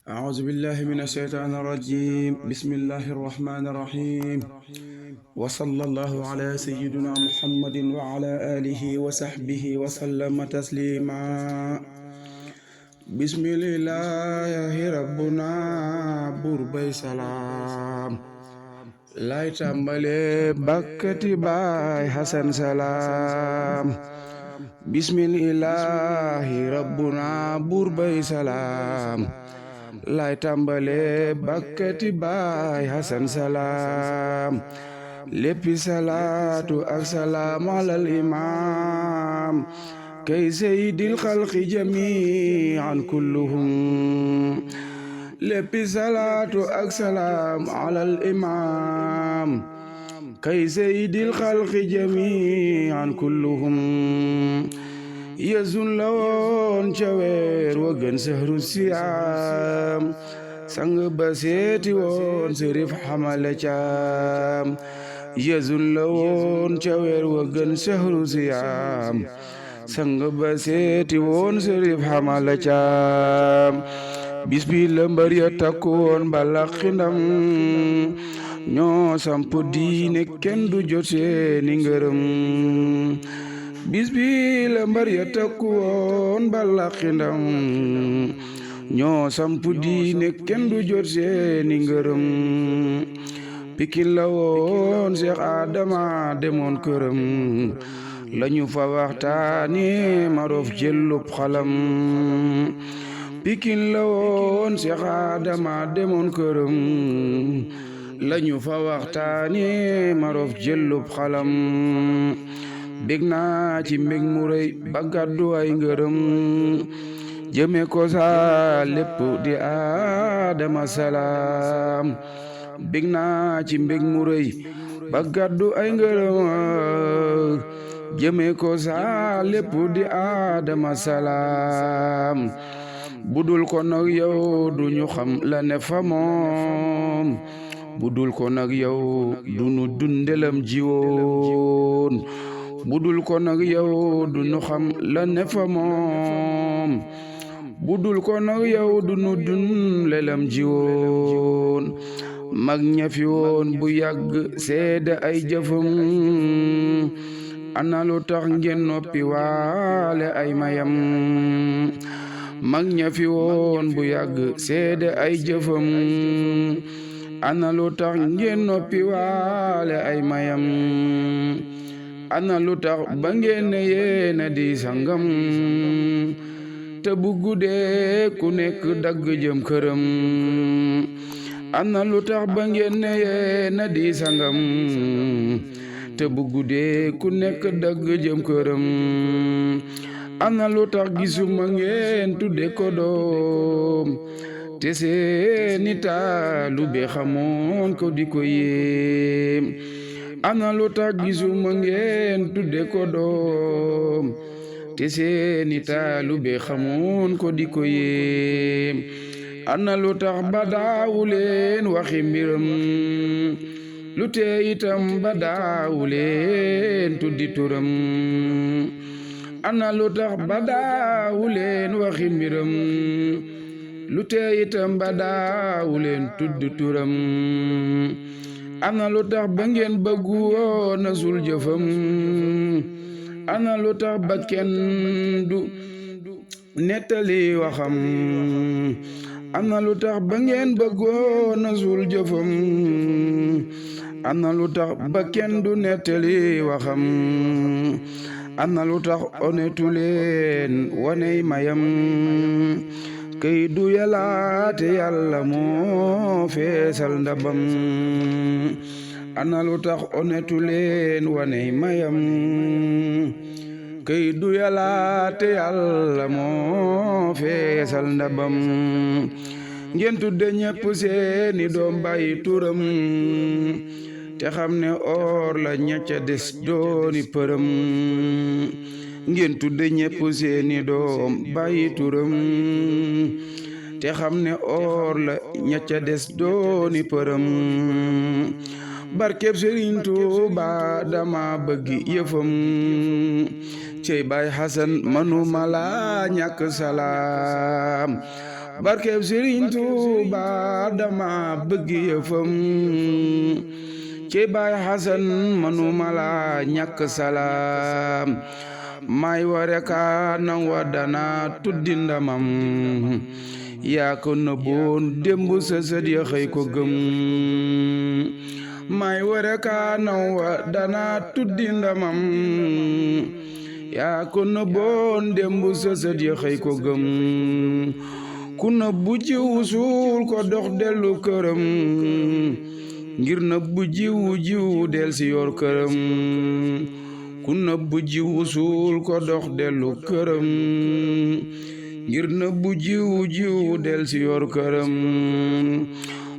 أعوذ بالله من الشيطان الرجيم بسم الله الرحمن الرحيم وصلى الله على سيدنا محمد وعلى آله وصحبه وسلم تسليما بسم الله ربنا بربي سلام لاي تامبالي بكتي باي حسن سلام بسم الله ربنا بربي سلام lay tàmbale bakkati baay Hasan Salaam léppi salaatu ak salaam alal imaam kay seydil xalqi jamii'an kulluhum léppi salaatu ak salaam alal imaam kay seydil xalqi jamii'an kulluhum yezun la woon ca weer wa gën sahru siyaam sang ba seeti woon sërif xamale caam yezun la woon ca weer wa gën sahru siyaam sang ba seeti woon sërif xamale caam bis bi la mbar ya takku woon ba laqi ndam ñoo samp diine kenn du jot seeni ngërëm bis bi la mbar ya takku woon ba laqi ndam ñoo sampu diine kenn du jot seeni ngërëm Pikin la woon Seex Adama demoon këram lañu fa waxtaane marof jëllub xalam Pikin la woon Seex Adama demoon këram lañu fa waxtaane marof jëllub xalam bég naa ci mbég mu rëy ba gàddu ay ngërëm jëme ko sa lépp di Adama salaam bég naa ci mbég mu rëy ba gàddu ay ngërëm jëme ko sa lépp di Adama salaam budul ko nag yow duñu xam la ne fa moom budul ko nag yow duñu dundelam jiwoon budul ko nag yow du nu xam la ne fa moom budul ko nag yow du nu dun lelam jiwoon mag ña fi woon bu yàgg seede ay jëfam ana lu tax ngeen noppi waale ay mayam mag ña fi woon bu yàgg seede ay jëfam ana lu tax ngeen noppi waale ay mayam ana lu tax ba ngeen ne yéena di sangam te bu guddee ku nekk dagg jëm këram ana lu tax ba ngeen ne yéena di sangam te bu guddee ku nekk dagg jëm këram ana lu tax gisuma ngeen tudde ko doom te seeni taalube xamoon ko di ko yéem ana lu tax gisuma ngeen tudde ko doom te seeni taalube xamoon ko di ko yéem ana lu tax ba daawuleen waxi mbiram lu tee itam ba daawuleen tuddi turam ana lu tax ba daawuleen waxi mbiram lu tee itam ba daawuleen tuddi turam ana lu tax ba ngeen bëggu woon a sul jëfam ana lu tax ba kenn du nettali waxam ana lu tax ba ngeen bëggoon a sul jëfam ana lu tax ba kenn du nettali waxam ana lu tax onetu leen waney mayam kay du yàlla te yàlla moo feesal ndabam ana lu tax onetu leen waney mayam kay du yàlla te yàlla moo feesal ndabam ngeen tudde ñépp seeni doom bàyyi turam te xam ne or la ñacca des dooni përëm ngeen tudde ñépp seeni doom bàyyi turam te xam ne or la ñacca des dooni përëm barkeb Sëriñ Tuuba dama bëgg yëfam cey Baay Hasan manuma la ñàkk salaam barkeb Sëriñ Tuuba dama bëgg yëfam ci Baay Xasan manuma la ñàkk salaam may ware ka nan wa dana tuddi ndamam yaa ko nëbboon démb sa sët ya xëy ko gëm may ware ka nan wa dana tuddi ndamam yaa ko nëbboon démb sa sët ya xëy ko gëm ku nëbbu jiwu suul ko dox dellu këram ngir nëbbu jiwu del si yor këram ku nëbbu jiwu suul ko dox dellu këram ngir nëbbu jiwu del si yor këram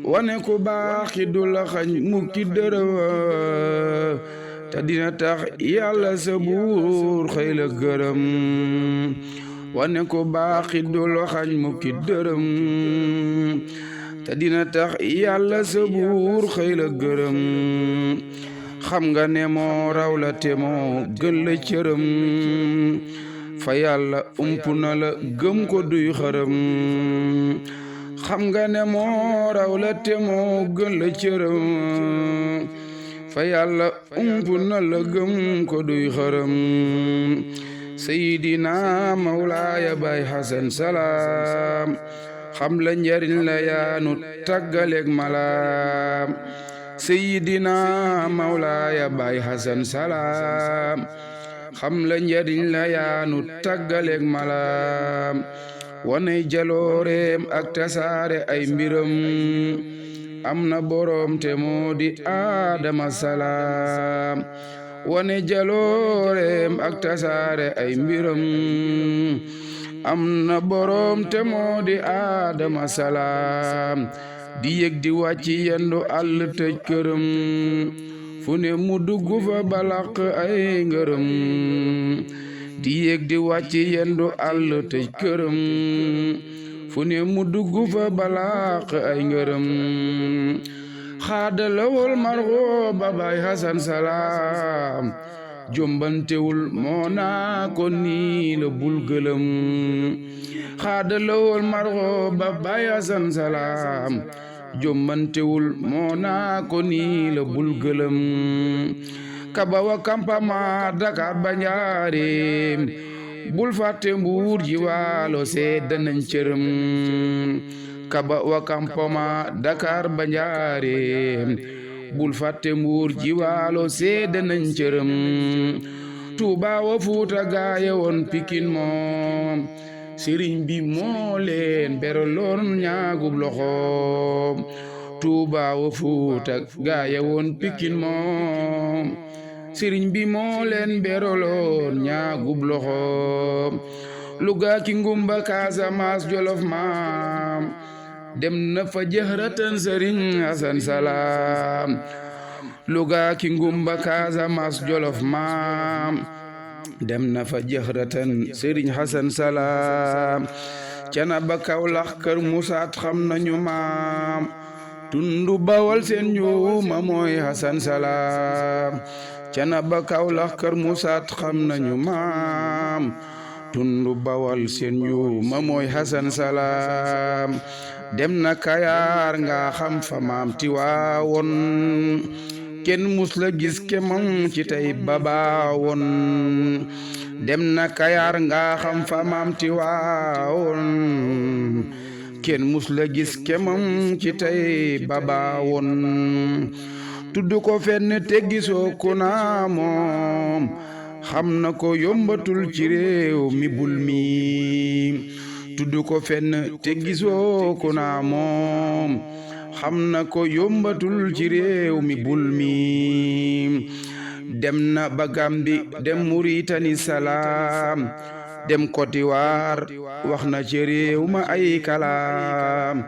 wane ku baaxi du la xañ mukki dërëm te dina tax yàlla sa buur xëy la gërëm wane ku baaxi du la xañ mukki dërëm te dina tax yàlla sa buur xëy la gërëm xam nga ne moo raw la te moo gën la cërëm fa yàlla ump na la gëm ko duy xërëm xam nga ne moo raw la te moo gën la cërëm fa yàlla ump na la gëm ko duy xërëm Seydina Mawlaaya Baay Xasan salaam xam la njariñ la yaanu tàggaleeg malaam Seydina Mawlaaya Baay Xasan salaam xam la njariñ la yaanu tàggaleeg malaam wane jalooreem ak tasaare ay mbiram am na boroom te moo di Aadama salaam wane jalooreem ak tasaare ay mbiram am na boroom te moo di Aadama salaam di yëg di wàcc yendu àll tëj këram fu ne mu dugg fa balaq ay ngërëm di yëg di wàcc yendu àll tëj këram fu ne mu dugg fa balaq ay ngërëm xaadalawol margo ba Baay Xasan salaam jombantewul moo naa ko nii la bul gëlëm xaadalawol margo ba Baay Xasan salaam jombantewul moo naa ko nii la bul gëlëm kaba wa kampama Dakar ba Njaaréem bul fàtte Mbuur ji Waalo sedd nañ cërëm kaba wa kampama Dakar ba Njaaréem bul fàtte Mbuur ji Waalo sedd nañ cërëm Tuuba wa Fuuta gaaya woon Pikin moom sëriñ bi moo leen beraloon ñaagub loxoom Tuuba wa Fuuta gaaya woon Pikin moom sëriñ bi moo leen beraloon ñaagub loxoom Luga ki Ngumba Casamance Jolof maam dem na fa jëhratan sëriñ Xasan salaam Luga ki Ngumba Casamance Jolof maam dem na fa jëhratan sëriñ Xasan salaam Canaba Kawlax Kër Musaat xam nañu maam tundu Bawol seen njuuma mooy Xasan salaam Canaba Kawlax Kër Musaat xam nañu maam tundu Bawol seen njuuma mooy Xasan salaam dem na Kayaar nga xam fa maam Tiwaawoon kenn mus la gis kemam ci tey babaawoon dem na Kayaar nga xam fa maam Tiwaawoon kenn mus la gis kemam ci tey babaawoon tudd ko fenn te gisoo ku naa moom xam na ko yombatul ci réew mi bul mi tudd ko fenn te gisoo ku naa moom xam na ko yombatul ci réew mi bul mi dem na ba Gambi dem Muritani salaam dem Côte d'Ivoire wax na ci réew ma ay kalaam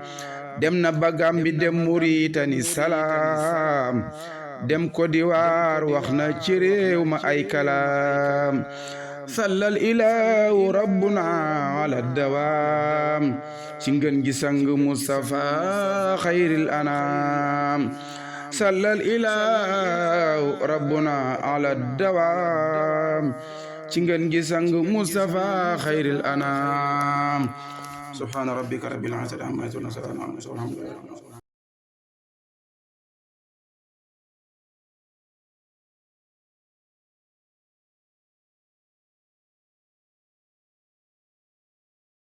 dem na ba Gambi dem Muritani salaam dem Côte d'Ivoire wax na ci réew ma ay kalaam sallal ilaahu rabbuna ala dawaam ci ngën gi sang Mustafa xayril anaam sallal ilaahu rabbuna ala dawaam ci ngën gi sang Mustafa xayril anaam subhaana rabbika rabbil izzati amma yasifuun wa salaamun alal mursaliin walhamdulillahi.